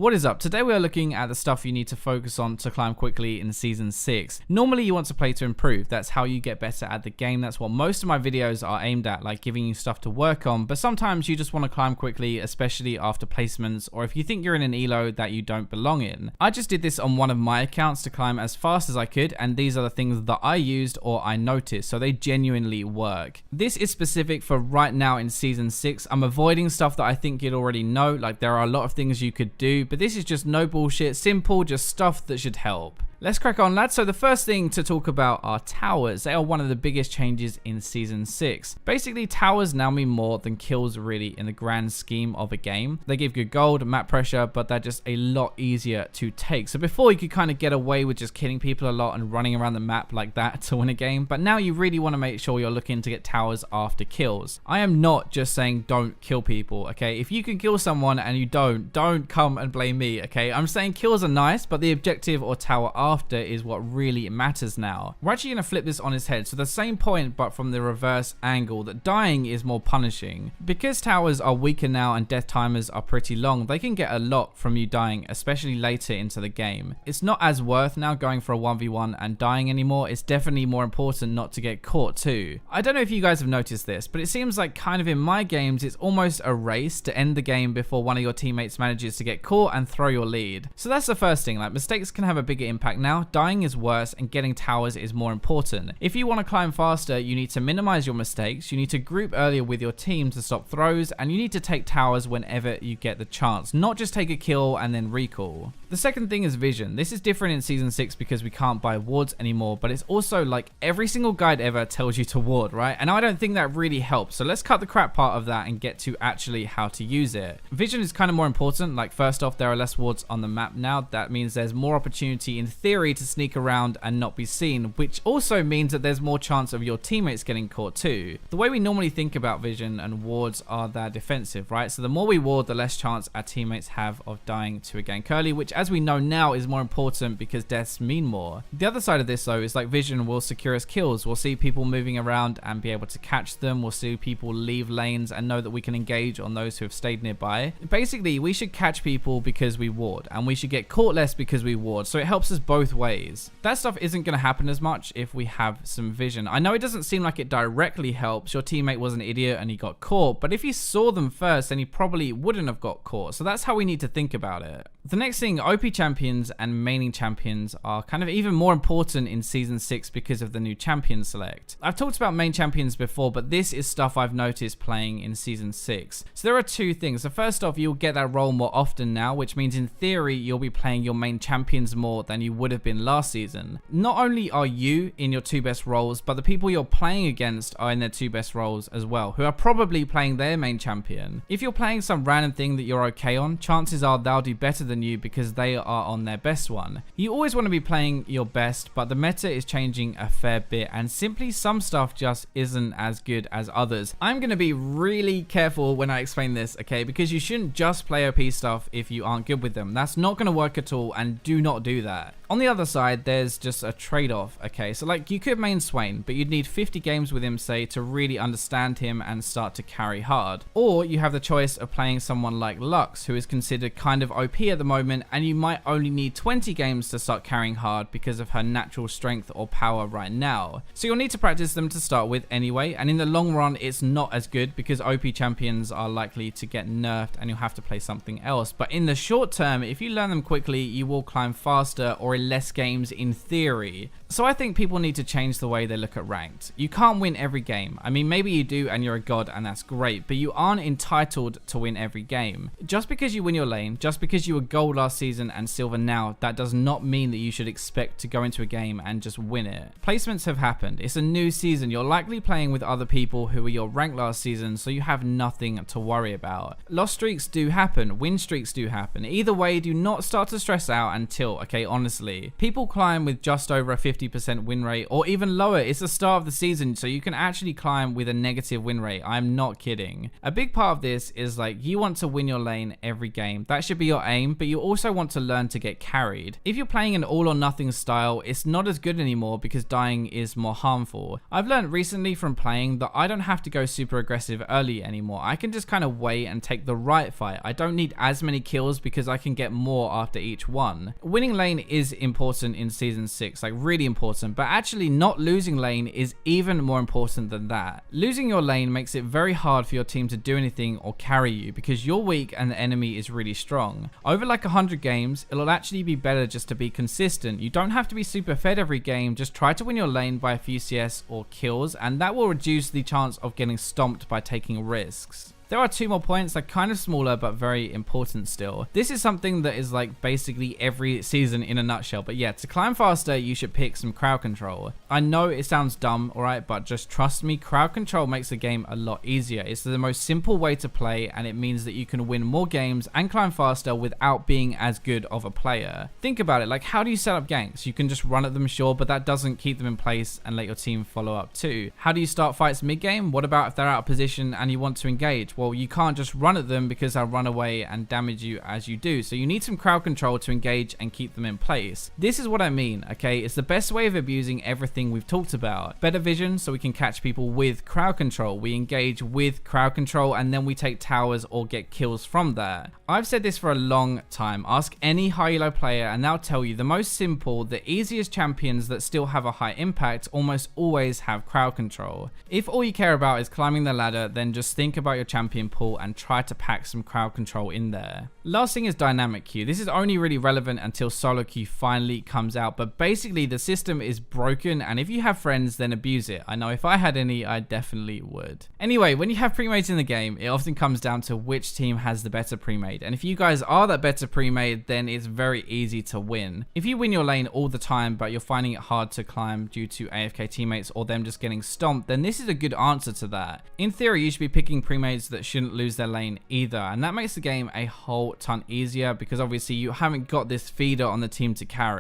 What is up? Today we are looking at the stuff you need to focus on to climb quickly in Season 6. Normally you want to play to improve, that's how you get better at the game, that's what most of my videos are aimed at, like giving you stuff to work on, but sometimes you just want to climb quickly, especially after placements, or if you think you're in an elo that you don't belong in. I just did this on one of my accounts to climb as fast as I could, and these are the things that I used or I noticed, so they genuinely work. This is specific for right now in Season 6. I'm avoiding stuff that I think you'd already know, like there are a lot of things you could do, but this is just no bullshit, simple, just stuff that should help. Let's crack on, lads. So the first thing to talk about are towers. They are one of the biggest changes in Season 6. Basically, towers now mean more than kills really in the grand scheme of a game. They give good gold, map pressure, but they're just a lot easier to take. So before you could kind of get away with just killing people a lot and running around the map like that to win a game, but now you really want to make sure you're looking to get towers after kills. I am not just saying don't kill people, okay? If you can kill someone and you don't come and blame me, okay? I'm saying kills are nice, but the objective or tower after is what really matters now. We're actually going to flip this on its head, so the same point but from the reverse angle, that dying is more punishing. Because towers are weaker now and death timers are pretty long, they can get a lot from you dying, especially later into the game. It's not as worth now going for a 1v1 and dying anymore. It's definitely more important not to get caught too. I don't know if you guys have noticed this, but it seems like kind of in my games it's almost a race to end the game before one of your teammates manages to get caught and throw your lead. So that's the first thing, like mistakes can have a bigger impact now. Dying is worse and getting towers is more important. If you want to climb faster, you need to minimize your mistakes, you need to group earlier with your team to stop throws, and you need to take towers whenever you get the chance, not just take a kill and then recall. The second thing is vision. This is different in Season 6 because we can't buy wards anymore, but it's also like every single guide ever tells you to ward, right? And I don't think that really helps, so let's cut the crap part of that and get to actually how to use it. Vision is kind of more important. Like first off, there are less wards on the map now. That means there's more opportunity in theory to sneak around and not be seen, which also means that there's more chance of your teammates getting caught too. The way we normally think about vision and wards are they're defensive, right? So the more we ward, the less chance our teammates have of dying to a gank early, which as we know now is more important because deaths mean more. The other side of this though is like vision will secure us kills. We'll see people moving around and be able to catch them. We'll see people leave lanes and know that we can engage on those who have stayed nearby. Basically, we should catch people because we ward, and we should get caught less because we ward, so it helps us both ways. That stuff isn't going to happen as much if we have some vision. I know it doesn't seem like it directly helps. Your teammate was an idiot and he got caught, but if he saw them first, then he probably wouldn't have got caught. So that's how we need to think about it. The next thing, OP champions and maining champions are kind of even more important in Season 6 because of the new champion select. I've talked about main champions before, but this is stuff I've noticed playing in Season 6. So there are two things. So first off, you'll get that role more often now, which means in theory you'll be playing your main champions more than you would have been last season. Not only are you in your two best roles, but the people you're playing against are in their two best roles as well, who are probably playing their main champion. If you're playing some random thing that you're okay on, chances are they'll do better than you because they are on their best one. You always want to be playing your best, but the meta is changing a fair bit, and simply some stuff just isn't as good as others. I'm going to be really careful when I explain this, okay, because you shouldn't just play OP stuff if you aren't good with them. That's not going to work at all, and do not do that. On the other side, there's just a trade-off, okay? So like you could main Swain, but you'd need 50 games with him, say, to really understand him and start to carry hard. Or you have the choice of playing someone like Lux, who is considered kind of OP at the moment, and you might only need 20 games to start carrying hard because of her natural strength or power right now. So you'll need to practice them to start with anyway, and in the long run, it's not as good because OP champions are likely to get nerfed and you'll have to play something else. But in the short term, if you learn them quickly, you will climb faster or in less games in theory. So I think people need to change the way they look at ranked. You can't win every game. I mean, maybe you do and you're a god and that's great, but you aren't entitled to win every game. Just because you win your lane, just because you were gold last season and silver now, that does not mean that you should expect to go into a game and just win it. Placements have happened. It's a new season. You're likely playing with other people who were your rank last season, so you have nothing to worry about. Lost streaks do happen. Win streaks do happen. Either way, do not start to stress out and tilt, okay, honestly. quickly. People climb with just over a 50% win rate, or even lower. It's the start of the season, so you can actually climb with a negative win rate. I'm not kidding. A big part of this is like you want to win your lane every game. That should be your aim, but you also want to learn to get carried. If you're playing an all or nothing style, it's not as good anymore because dying is more harmful. I've learned recently from playing that I don't have to go super aggressive early anymore. I can just kind of wait and take the right fight. I don't need as many kills because I can get more after each one. Winning lane is important in season 6, like really important, but actually not losing lane is even more important than that. Losing your lane makes it very hard for your team to do anything or carry you because you're weak and the enemy is really strong. Over like 100 games, it'll actually be better just to be consistent. You don't have to be super fed every game, just try to win your lane by a few CS or kills, and that will reduce the chance of getting stomped by taking risks. There are 2 more points, they're kind of smaller but very important still. This is something that is like basically every season in a nutshell, but yeah, to climb faster you should pick some crowd control. I know it sounds dumb, alright, but just trust me, crowd control makes the game a lot easier. It's the most simple way to play and it means that you can win more games and climb faster without being as good of a player. Think about it, like how do you set up ganks? You can just run at them, sure, but that doesn't keep them in place and let your team follow up too. How do you start fights mid-game? What about if they're out of position and you want to engage? Well, you can't just run at them because they'll run away and damage you as you do. So you need some crowd control to engage and keep them in place. This is what I mean, okay? It's the best way of abusing everything we've talked about. Better vision so we can catch people with crowd control. We engage with crowd control and then we take towers or get kills from there. I've said this for a long time. Ask any high elo player and they'll tell you the most simple, the easiest champions that still have a high impact almost always have crowd control. If all you care about is climbing the ladder, then just think about your champion pool and try to pack some crowd control in there. Last thing is dynamic queue. This is only really relevant until solo queue finally comes out, but basically the system is broken and if you have friends then abuse it. I know if I had any, I definitely would. Anyway, when you have premates in the game, it often comes down to which team has the better premade, and if you guys are that better premade, then it's very easy to win. If you win your lane all the time but you're finding it hard to climb due to AFK teammates or them just getting stomped, then this is a good answer to that. In theory, you should be picking premates that shouldn't lose their lane either, and that makes the game a whole ton easier because obviously you haven't got this feeder on the team to carry.